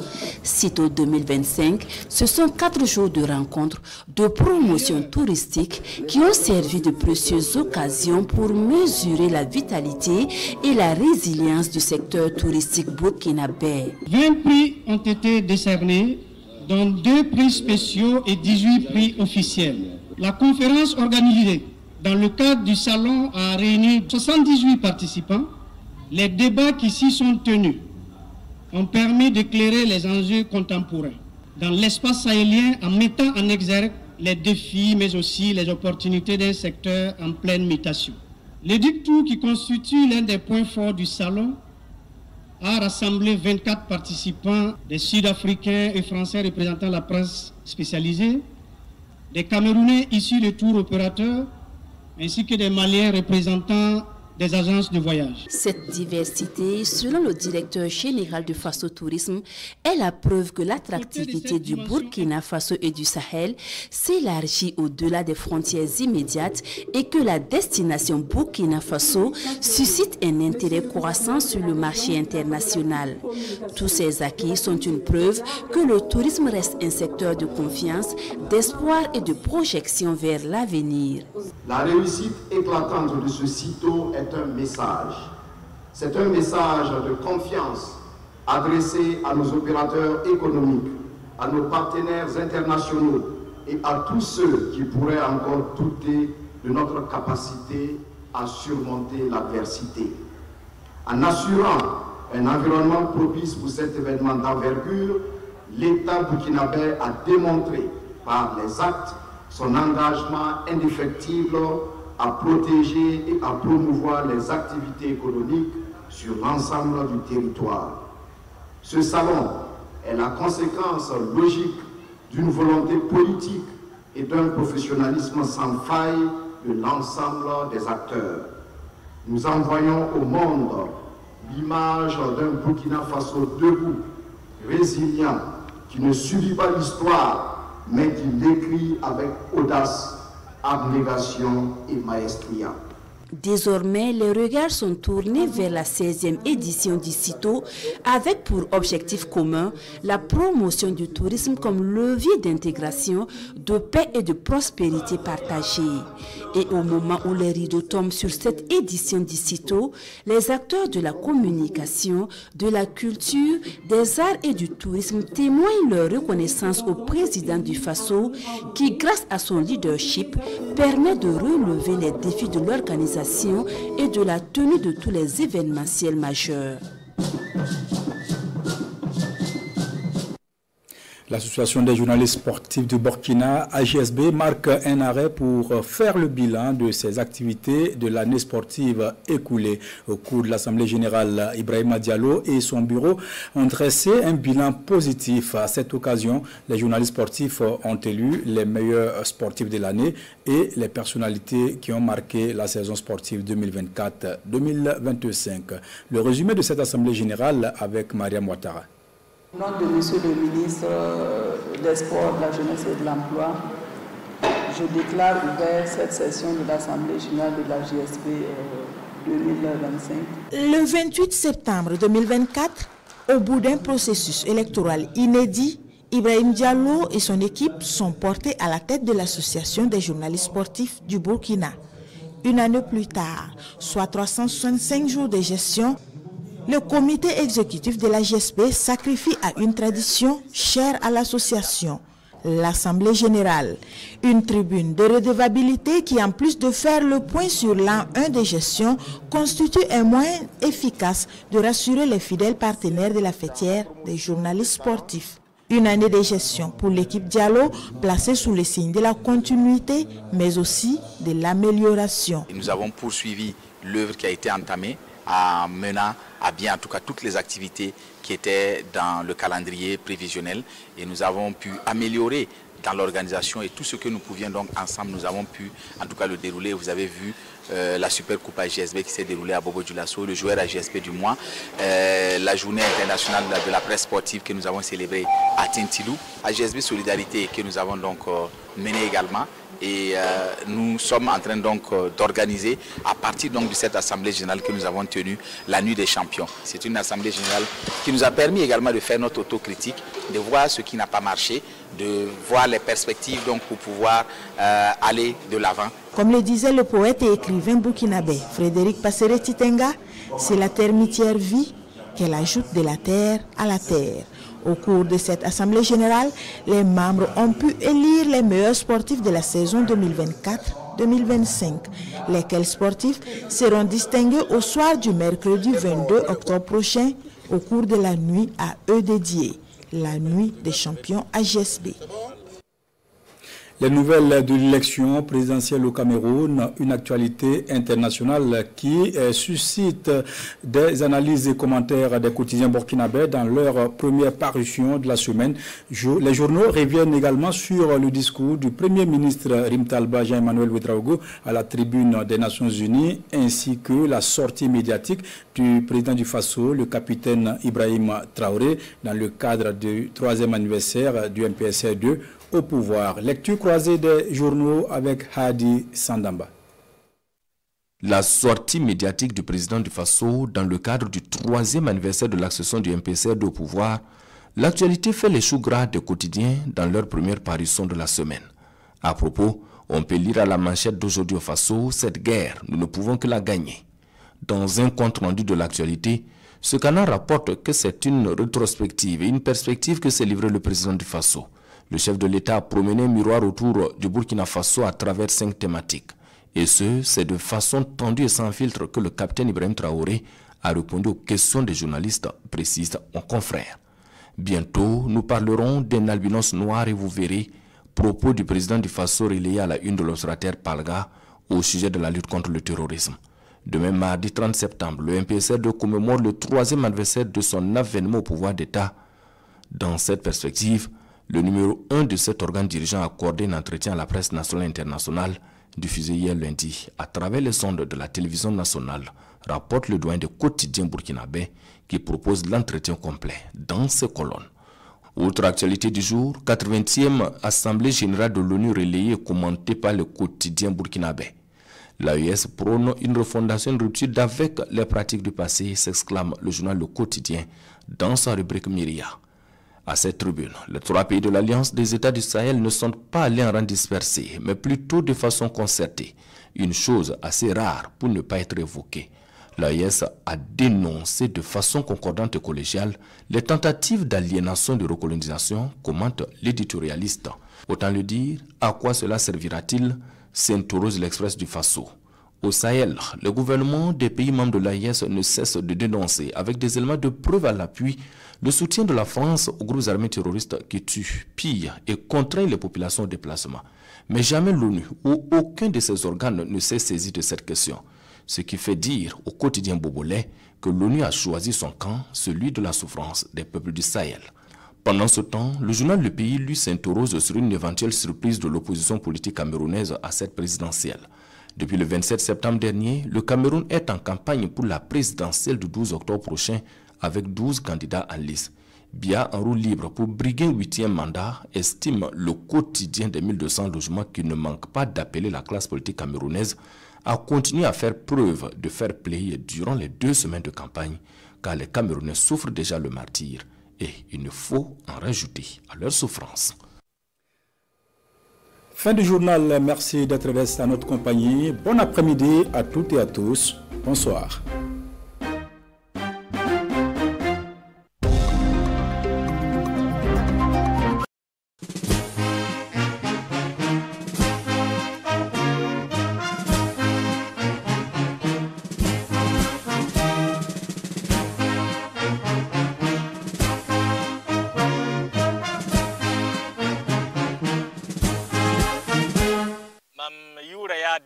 Cito 2025, ce sont 4 jours de rencontres, de promotion touristique qui ont servi de précieuses occasions pour mesurer la vitalité et la résilience du secteur touristique burkinabé. 20 prix ont été décernés, dont 2 prix spéciaux et 18 prix officiels. La conférence organisée dans le cadre du salon a réuni 78 participants. Les débats qui s'y sont tenus ont permis d'éclairer les enjeux contemporains dans l'espace sahélien en mettant en exergue les défis mais aussi les opportunités d'un secteur en pleine mutation. L'édictou, qui constitue l'un des points forts du salon, a rassemblé 24 participants, des Sud-Africains et Français représentant la presse spécialisée, des Camerounais issus de tour opérateurs, ainsi que des Maliens représentant des agences de voyage. Cette diversité, selon le directeur général de Faso Tourisme, est la preuve que l'attractivité du Burkina Faso et du Sahel s'élargit au-delà des frontières immédiates et que la destination Burkina Faso suscite un intérêt croissant sur le marché international. Tous ces acquis sont une preuve que le tourisme reste un secteur de confiance, d'espoir et de projection vers l'avenir. La réussite éclatante de ce sitôt est un message. C'est un message de confiance adressé à nos opérateurs économiques, à nos partenaires internationaux et à tous ceux qui pourraient encore douter de notre capacité à surmonter l'adversité. En assurant un environnement propice pour cet événement d'envergure, l'État burkinabé a démontré par les actes son engagement indéfectible à protéger et à promouvoir les activités économiques sur l'ensemble du territoire. Ce salon est la conséquence logique d'une volonté politique et d'un professionnalisme sans faille de l'ensemble des acteurs. Nous envoyons au monde l'image d'un Burkina Faso debout, résilient, qui ne subit pas l'histoire, mais qui l'écrit avec audace, abnégation et maestria. Désormais, les regards sont tournés vers la 16e édition du CITO avec pour objectif commun la promotion du tourisme comme levier d'intégration, de paix et de prospérité partagée. Et au moment où les rideaux tombent sur cette édition du CITO, les acteurs de la communication, de la culture, des arts et du tourisme témoignent leur reconnaissance au président du Faso qui, grâce à son leadership, permet de relever les défis de l'organisation et de la tenue de tous les événementiels majeurs. L'Association des journalistes sportifs du Burkina, AJSB, marque un arrêt pour faire le bilan de ses activités de l'année sportive écoulée. Au cours de l'Assemblée générale, Ibrahima Diallo et son bureau ont dressé un bilan positif. À cette occasion, les journalistes sportifs ont élu les meilleurs sportifs de l'année et les personnalités qui ont marqué la saison sportive 2024-2025. Le résumé de cette Assemblée générale avec Mariam Ouattara. Au nom de Monsieur le ministre des Sports, de la Jeunesse et de l'Emploi, je déclare ouvert cette session de l'Assemblée générale de la JSP 2025. Le 28 septembre 2024, au bout d'un processus électoral inédit, Ibrahim Diallo et son équipe sont portés à la tête de l'Association des journalistes sportifs du Burkina. Une année plus tard, soit 365 jours de gestion, le comité exécutif de la GSP sacrifie à une tradition chère à l'association, l'Assemblée générale, une tribune de redevabilité qui, en plus de faire le point sur l'an 1 de gestion, constitue un moyen efficace de rassurer les fidèles partenaires de la fêtière des journalistes sportifs. Une année de gestion pour l'équipe Diallo placée sous le signe de la continuité, mais aussi de l'amélioration. Nous avons poursuivi l'œuvre qui a été entamée en menant à bien en tout cas toutes les activités qui étaient dans le calendrier prévisionnel et nous avons pu améliorer dans l'organisation et tout ce que nous pouvions donc ensemble, nous avons pu en tout cas le dérouler. Vous avez vu la Super Coupe AJSB qui s'est déroulée à Bobo Dioulasso, le joueur AJSB du mois, la journée internationale de la presse sportive que nous avons célébrée à Tintilou, AJSB Solidarité que nous avons donc menée également. Et nous sommes en train donc d'organiser à partir donc de cette assemblée générale que nous avons tenue la nuit des champions. C'est une assemblée générale qui nous a permis également de faire notre autocritique, de voir ce qui n'a pas marché, de voir les perspectives donc pour pouvoir aller de l'avant. Comme le disait le poète et écrivain burkinabé Frédéric Passeret-Titenga, c'est la termitière vie qu'elle ajoute de la terre à la terre. Au cours de cette assemblée générale, les membres ont pu élire les meilleurs sportifs de la saison 2024-2025. Lesquels sportifs seront distingués au soir du mercredi 22 octobre prochain au cours de la nuit à eux dédiée, la nuit des champions AJSB. Les nouvelles de l'élection présidentielle au Cameroun, une actualité internationale qui suscite des analyses et commentaires des quotidiens burkinabés dans leur première parution de la semaine. Les journaux reviennent également sur le discours du Premier ministre Rimtalba Jean-Emmanuel Ouedraogo à la tribune des Nations Unies, ainsi que la sortie médiatique du président du Faso, le capitaine Ibrahim Traoré, dans le cadre du 3e anniversaire du MPSR2 au pouvoir. Lecture croisée des journaux avec Hadi Sandamba. La sortie médiatique du président du Faso dans le cadre du 3e anniversaire de l'accession du MPSR2 au pouvoir, l'actualité fait les choux gras des quotidiens dans leur première parution de la semaine. À propos, on peut lire à la manchette d'aujourd'hui au Faso, cette guerre, nous ne pouvons que la gagner. Dans un compte rendu de l'actualité, ce canal rapporte que c'est une rétrospective et une perspective que s'est livré le président du Faso. Le chef de l'État a promené un miroir autour du Burkina Faso à travers 5 thématiques. Et c'est de façon tendue et sans filtre que le capitaine Ibrahim Traoré a répondu aux questions des journalistes, précise mon confrère. Bientôt, nous parlerons d'un albinos noir et vous verrez, propos du président du Faso relayé à la une de l'observateur Palga au sujet de la lutte contre le terrorisme. Demain, mardi 30 septembre, le MPSR2 commémore le 3e anniversaire de son avènement au pouvoir d'État. Dans cette perspective, le numéro 1 de cet organe dirigeant a accordé un entretien à la presse nationale et internationale diffusé hier lundi à travers les ondes de la télévision nationale, rapporte le doyen des quotidiens burkinabés qui propose l'entretien complet dans ses colonnes. Autre actualité du jour, 80e Assemblée générale de l'ONU relayée et commentée par le quotidien burkinabé. L'AES prône une refondation de rupture avec les pratiques du passé, s'exclame le journal Le Quotidien dans sa rubrique Myria. À cette tribune, les 3 pays de l'Alliance des États du Sahel ne sont pas allés en rang dispersé, mais plutôt de façon concertée, une chose assez rare pour ne pas être évoquée. L'AES a dénoncé de façon concordante et collégiale les tentatives d'aliénation de recolonisation, commente l'éditorialiste. Autant le dire, à quoi cela servira-t-il, s'interroge l'Express du Faso. Au Sahel, le gouvernement des pays membres de l'AES ne cesse de dénoncer, avec des éléments de preuve à l'appui, le soutien de la France aux groupes armés terroristes qui tuent, pillent et contraignent les populations au déplacement. Mais jamais l'ONU ou aucun de ses organes ne s'est saisi de cette question. Ce qui fait dire au quotidien bobolais que l'ONU a choisi son camp, celui de la souffrance des peuples du Sahel. Pendant ce temps, le journal Le Pays, lui, s'interroge sur une éventuelle surprise de l'opposition politique camerounaise à cette présidentielle. Depuis le 27 septembre dernier, le Cameroun est en campagne pour la présidentielle du 12 octobre prochain avec 12 candidats en lice. Biya en roue libre pour briguer un 8e mandat, estime le quotidien des 1200 logements qui ne manque pas d'appeler la classe politique camerounaise à continuer à faire preuve de fair play durant les 2 semaines de campagne, car les Camerounais souffrent déjà le martyre et il ne faut en rajouter à leur souffrance. Fin du journal, merci d'être resté à notre compagnie. Bon après-midi à toutes et à tous. Bonsoir.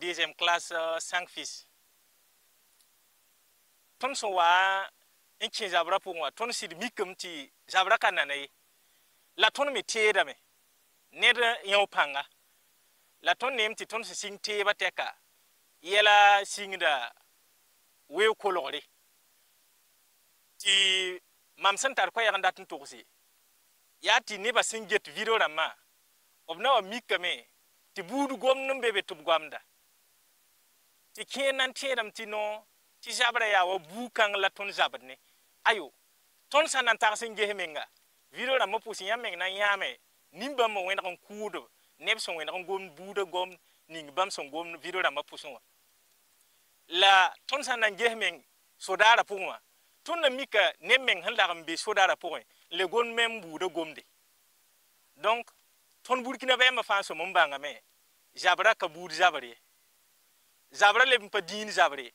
Deuxième classe 5 fils. Ton son wa inchi zabra pour moi ton sid mikum ti zabra kanane la ton me tie da me ned yon panga la ton nem ti ton sing tie bateka yela singda we kolore ti mam santar ko yanda tun toksi ya ti ne ba singet video rama obna mikame ti budu gom numbe be tub gwamda ti kenan tedam ti no ti zabra ya wa bukang la ton zabne ayo ton sanan tar singe hemenga video na mo pusi yameng na yame nimba mo wen kon kudo neb son wen kon gom buda gom ning bam son gom video na mo puso la ton sanan gehmeng sodara pungwa ton na mika nemeng han la mbe sodara pungwa le gon mem buda gomde donc ton burkina be ma fa so mo mbanga me zabra ka bud zabare zabra le mpa din zabre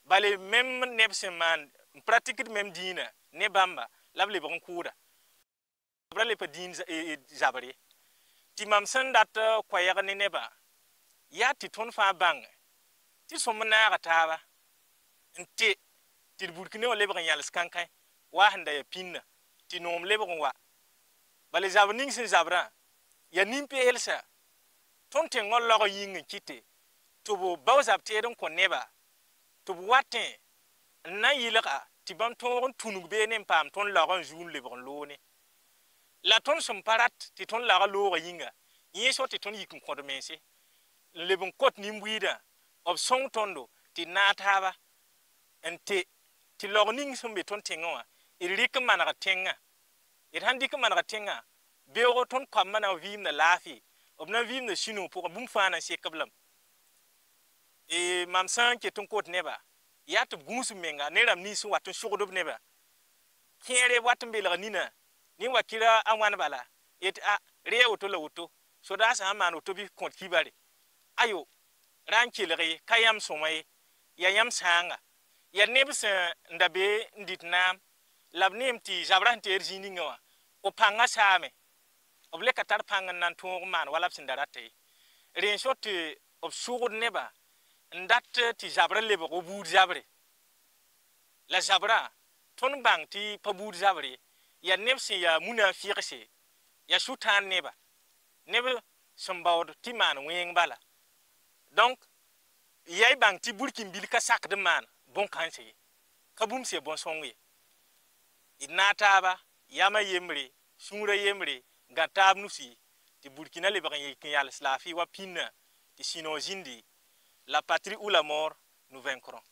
bale même nebseman pratique même dina ne bamba lable bon kuda zabra le pa din zabre ti mam sẽn dat koɛɛg ne neba yaa tɩ tõnd fãa bãng tɩ sõm n naaga taaba n tɩ d burkine wã lebg n yãls kãnkẽ waa sẽn da ya pĩnnã tɩ noom lebg n wa bala zabr ning sẽn zabrã ya nin-peelsa tõnd tẽng n log yĩng n kɩte tɩ b bao zab teed n kõ neba tɩ b watẽ n na yɩlga tɩ bãmb tõog n tũnug beene n paam tõnd log n zuun lebg n loone la tõnd sẽn pa rat tɩ tõnd laga looga yĩnga yẽ so tɩ tõnd yik n kõd mense n leb n kot nin-buiidã b sõng tõndo tɩ na taaba n tɩ log ning sẽn be tõnd tẽngẽ wã d rɩk n maneg tẽngã d sãn dɩk n maneg tẽngã beoogo tõnd koambã na n vɩɩmda laafɩ b na n vɩɩmda sũ-nu pʋgẽ bũmb fãa na n sek b lame mam sã n ket n kot neba yaa tɩ b gũus b menga ne rãmb nins sẽn wat n sʋgd b neba kẽere wat n belg nina nin wa kira a wãn bala yetɩ a rɩa woto la woto sodaasã sãn maan woto bɩ kõt kibare ayo ra n kelg ye ka yãmb sõma ye ya yãmb sãanga ya neb sẽn n da be n dɩt naam la b neem tɩ zabrã sẽn teed zĩig ningã wã b pãngã saame b le ka tar pãng n na n tõog n maan wala b sẽn da rata ye rẽen so tɩ b sʋgd neba n dat tɩ zabrã lebg b buud zabre la zabrã tõnd bãng tɩ pa buud zabre ya neb sẽn ya mũna n fɩgse ya sʋ-tãan neba neb sẽn baood tɩ maan wẽng bala donc yaa bãng tɩ burkin-bil ka sakd n maan bõn-kãnse ye ka bũmb se bõn-sõng ye d na taaba yama yembre sũurã yembre gã taab nusi tɩ burkina lebg n yik n yals laafɩ wa pĩnnã tɩ sino zĩndi la patrie ou la mort nous vaincrons.